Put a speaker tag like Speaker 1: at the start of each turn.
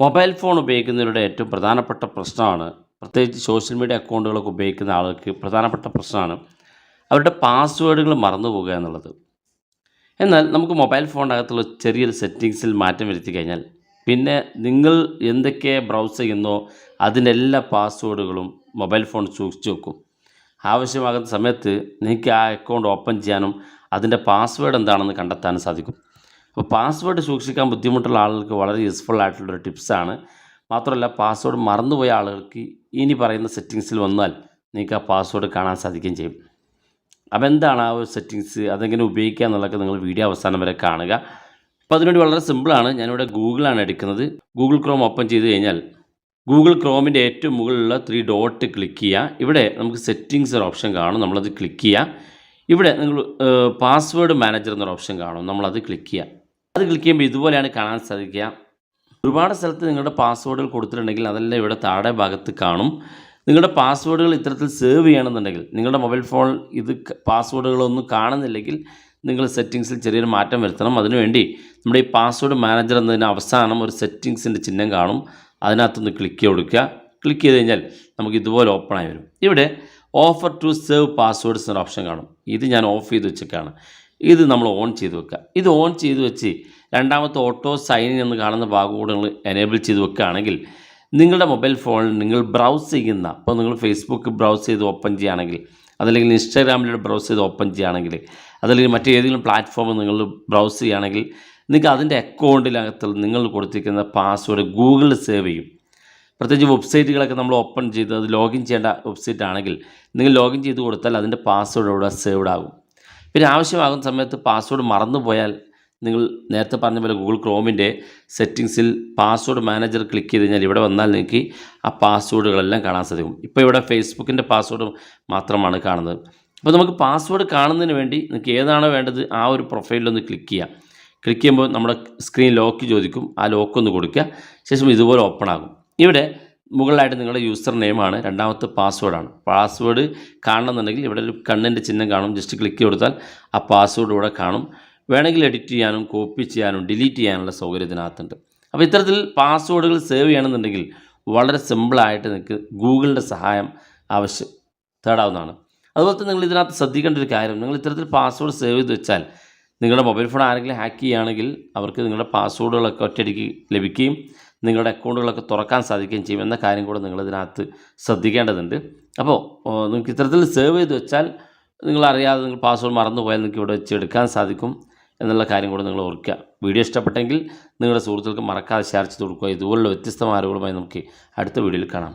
Speaker 1: Mobile phone ഉപയോഗിക്കുന്നവരുടെ ഏറ്റവും പ്രധാനപ്പെട്ട പ്രശ്നമാണ്, പ്രത്യേകിച്ച് സോഷ്യൽ മീഡിയ അക്കൗണ്ടുകളൊക്കെ ഉപയോഗിക്കുന്ന ആൾക്ക് പ്രധാനപ്പെട്ട പ്രശ്നമാണ് അവരുടെ പാസ്വേഡുകൾ മറന്നു പോകുക എന്നുള്ളത്. എന്നാൽ നമുക്ക് മൊബൈൽ ഫോണിനകത്തുള്ള ചെറിയൊരു സെറ്റിങ്സിൽ മാറ്റം വരുത്തി കഴിഞ്ഞാൽ പിന്നെ നിങ്ങൾ എന്തൊക്കെ ബ്രൗസ് ചെയ്യുന്നോ അതിൻ്റെ എല്ലാ പാസ്വേഡുകളും മൊബൈൽ ഫോൺ സൂക്ഷിച്ചു വെക്കും. ആവശ്യമാകുന്ന സമയത്ത് നിങ്ങൾക്ക് ആ അക്കൗണ്ട് ഓപ്പൺ ചെയ്യാനും അതിൻ്റെ പാസ്വേഡ് എന്താണെന്ന് കണ്ടെത്താനും സാധിക്കും. അപ്പോൾ പാസ്വേഡ് സൂക്ഷിക്കാൻ ബുദ്ധിമുട്ടുള്ള ആളുകൾക്ക് വളരെ യൂസ്ഫുൾ ആയിട്ടുള്ളൊരു ടിപ്സാണ്. മാത്രമല്ല, പാസ്വേഡ് മറന്നുപോയ ആളുകൾക്ക് ഇനി പറയുന്ന സെറ്റിങ്സിൽ വന്നാൽ നിങ്ങൾക്ക് ആ പാസ്വേഡ് കാണാൻ സാധിക്കുകയും ചെയ്യും. അപ്പോൾ എന്താണ് ആ ഒരു സെറ്റിങ്സ്, അതെങ്ങനെ ഉപയോഗിക്കുക എന്നുള്ളതൊക്കെ നിങ്ങൾ വീഡിയോ അവസാനം വരെ കാണുക. അപ്പോൾ അതിനുവേണ്ടി വളരെ സിമ്പിളാണ്. ഞാനിവിടെ ഗൂഗിളാണ് എടുക്കുന്നത്. ഗൂഗിൾ ക്രോം ഓപ്പൺ ചെയ്ത് കഴിഞ്ഞാൽ ഗൂഗിൾ ക്രോമിൻ്റെ ഏറ്റവും മുകളിലുള്ള 3 ഡോട്ട് ക്ലിക്ക് ചെയ്യുക. ഇവിടെ നമുക്ക് സെറ്റിങ്സ് ഒരു ഓപ്ഷൻ കാണും, നമ്മളത് ക്ലിക്ക് ചെയ്യുക. ഇവിടെ നിങ്ങൾ പാസ്വേഡ് മാനേജർ എന്നൊരു ഓപ്ഷൻ കാണും, നമ്മളത് ക്ലിക്ക് ചെയ്യുക. അത് ക്ലിക്ക് ചെയ്യുമ്പോൾ ഇതുപോലെയാണ് കാണാൻ സാധിക്കുക. ഒരുപാട് സ്ഥലത്ത് നിങ്ങളുടെ പാസ്വേഡുകൾ കൊടുത്തിട്ടുണ്ടെങ്കിൽ അതെല്ലാം ഇവിടെ താഴെ ഭാഗത്ത് കാണും. നിങ്ങളുടെ പാസ്വേഡുകൾ ഇത്തരത്തിൽ സേവ് ചെയ്യണമെന്നുണ്ടെങ്കിൽ, നിങ്ങളുടെ മൊബൈൽ ഫോൺ ഇത് പാസ്വേഡുകളൊന്നും കാണുന്നില്ലെങ്കിൽ നിങ്ങൾ സെറ്റിങ്സിൽ ചെറിയൊരു മാറ്റം വരുത്തണം. അതിനുവേണ്ടി നമ്മുടെ ഈ പാസ്വേഡ് മാനേജർ എന്നതിന് അവസാനം ഒരു സെറ്റിങ്സിൻ്റെ ചിഹ്നം കാണും, അതിനകത്തൊന്ന് ക്ലിക്ക് കൊടുക്കുക. ക്ലിക്ക് ചെയ്ത് കഴിഞ്ഞാൽ നമുക്ക് ഇതുപോലെ ഓപ്പണായി വരും. ഇവിടെ ഓഫർ ടു സേവ് പാസ്വേഡ്സ് എന്നൊരു ഓപ്ഷൻ കാണും. ഇത് ഞാൻ ഓഫ് ചെയ്ത് വെച്ചേക്കാണ്. ഇത് നമ്മൾ ഓൺ ചെയ്ത് വെക്കുക. ഇത് ഓൺ ചെയ്ത് വെച്ച് രണ്ടാമത്തെ ഓട്ടോ സൈൻ ഇൻ എന്ന് കാണുന്ന ഭാഗം കൂടെ നിങ്ങൾ എനേബിൾ ചെയ്ത് വെക്കുകയാണെങ്കിൽ നിങ്ങളുടെ മൊബൈൽ ഫോണിൽ നിങ്ങൾ ബ്രൗസ് ചെയ്യുന്ന, ഇപ്പോൾ നിങ്ങൾ ഫേസ്ബുക്ക് ബ്രൗസ് ചെയ്ത് ഓപ്പൺ ചെയ്യുകയാണെങ്കിൽ, അതല്ലെങ്കിൽ ഇൻസ്റ്റാഗ്രാമിലൂടെ ബ്രൗസ് ചെയ്ത് ഓപ്പൺ ചെയ്യുകയാണെങ്കിൽ, അതല്ലെങ്കിൽ മറ്റേതെങ്കിലും പ്ലാറ്റ്ഫോമിൽ നിങ്ങൾ ബ്രൗസ് ചെയ്യുകയാണെങ്കിൽ നിങ്ങൾക്ക് അതിൻ്റെ അക്കൗണ്ടിനകത്ത് നിങ്ങൾ കൊടുത്തിരിക്കുന്ന പാസ്വേഡ് ഗൂഗിളിൽ സേവ് ചെയ്യും. പ്രത്യേകിച്ച് വെബ്സൈറ്റുകളൊക്കെ നമ്മൾ ഓപ്പൺ ചെയ്ത് അത് ലോഗിൻ ചെയ്യേണ്ട വെബ്സൈറ്റ് ആണെങ്കിൽ നിങ്ങൾ ലോഗിൻ ചെയ്ത് കൊടുത്താൽ അതിൻ്റെ പാസ്വേഡ് ഇവിടെ സേവ്ഡ് ആകും. പിന്നെ ആവശ്യമാകുന്ന സമയത്ത് പാസ്വേഡ് മറന്നുപോയാൽ നിങ്ങൾ നേരത്തെ പറഞ്ഞ പോലെ ഗൂഗിൾ ക്രോമിൻ്റെ സെറ്റിങ്സിൽ പാസ്വേഡ് മാനേജർ ക്ലിക്ക് ചെയ്ത് കഴിഞ്ഞാൽ ഇവിടെ വന്നാൽ നിങ്ങൾക്ക് ആ പാസ്വേഡുകളെല്ലാം കാണാൻ സാധിക്കും. ഇപ്പോൾ ഇവിടെ ഫേസ്ബുക്കിൻ്റെ പാസ്വേഡ് മാത്രമാണ് കാണുന്നത്. അപ്പോൾ നമുക്ക് പാസ്വേഡ് കാണുന്നതിന് വേണ്ടി നിങ്ങൾക്ക് ഏതാണോ വേണ്ടത് ആ ഒരു പ്രൊഫൈലിലൊന്ന് ക്ലിക്ക് ചെയ്യാം. ക്ലിക്ക് ചെയ്യുമ്പോൾ നമ്മുടെ സ്ക്രീൻ ലോക്ക് ചോദിക്കും, ആ ലോക്ക് ഒന്ന് കൊടുക്കുക. ശേഷം ഇതുപോലെ ഓപ്പൺ ആകും. ഇവിടെ മുകളിലായിട്ട് നിങ്ങളുടെ യൂസർ നെയിമാണ്, രണ്ടാമത്തെ പാസ്വേഡാണ്. പാസ്വേഡ് കാണണമെന്നുണ്ടെങ്കിൽ ഇവിടെ ഒരു കണ്ണിൻ്റെ ചിഹ്നം കാണും, ജസ്റ്റ് ക്ലിക്ക് കൊടുത്താൽ ആ പാസ്വേഡ് ഇവിടെ കാണും. വേണമെങ്കിൽ എഡിറ്റ് ചെയ്യാനും കോപ്പി ചെയ്യാനും ഡിലീറ്റ് ചെയ്യാനുള്ള സൗകര്യം ഇതിനകത്തുണ്ട്. അപ്പോൾ ഇത്തരത്തിൽ പാസ്വേഡുകൾ സേവ് ചെയ്യണമെന്നുണ്ടെങ്കിൽ വളരെ സിമ്പിളായിട്ട് നിങ്ങൾക്ക് ഗൂഗിളിൻ്റെ സഹായം തേടാവുന്നതാണ്. അതുപോലെ തന്നെ നിങ്ങൾ ഇതിനകത്ത് ശ്രദ്ധിക്കേണ്ട ഒരു കാര്യം, നിങ്ങൾ ഇത്തരത്തിൽ പാസ്വേഡ് സേവ് ചെയ്ത് വെച്ചാൽ നിങ്ങളുടെ മൊബൈൽ ഫോൺ ആരെങ്കിലും ഹാക്ക് ചെയ്യുകയാണെങ്കിൽ അവർക്ക് നിങ്ങളുടെ പാസ്വേഡുകളൊക്കെ ഒറ്റയടിക്ക് ലഭിക്കുകയും നിങ്ങളുടെ അക്കൗണ്ടുകളൊക്കെ തുറക്കാൻ സാധിക്കുകയും ചെയ്യും എന്ന കാര്യം കൂടെ നിങ്ങളിതിനകത്ത് ശ്രദ്ധിക്കേണ്ടതുണ്ട്. അപ്പോൾ നിങ്ങൾക്ക് ഇത്തരത്തിൽ സേവ് ചെയ്ത് വെച്ചാൽ നിങ്ങളറിയാതെ നിങ്ങൾ പാസ്വേഡ് മറന്നുപോയാൽ നിങ്ങൾക്ക് ഇവിടെ വെച്ച് എടുക്കാൻ സാധിക്കും എന്നുള്ള കാര്യം കൂടെ നിങ്ങൾ ഓർക്കുക. വീഡിയോ ഇഷ്ടപ്പെട്ടെങ്കിൽ നിങ്ങളുടെ സുഹൃത്തുക്കൾക്ക് മറക്കാതെ ഷെയർ ചെയ്ത് കൊടുക്കുക. ഇതുപോലുള്ള വ്യത്യസ്തമായ അറിവുകളുമായി നമുക്ക് അടുത്ത വീഡിയോയിൽ കാണാം.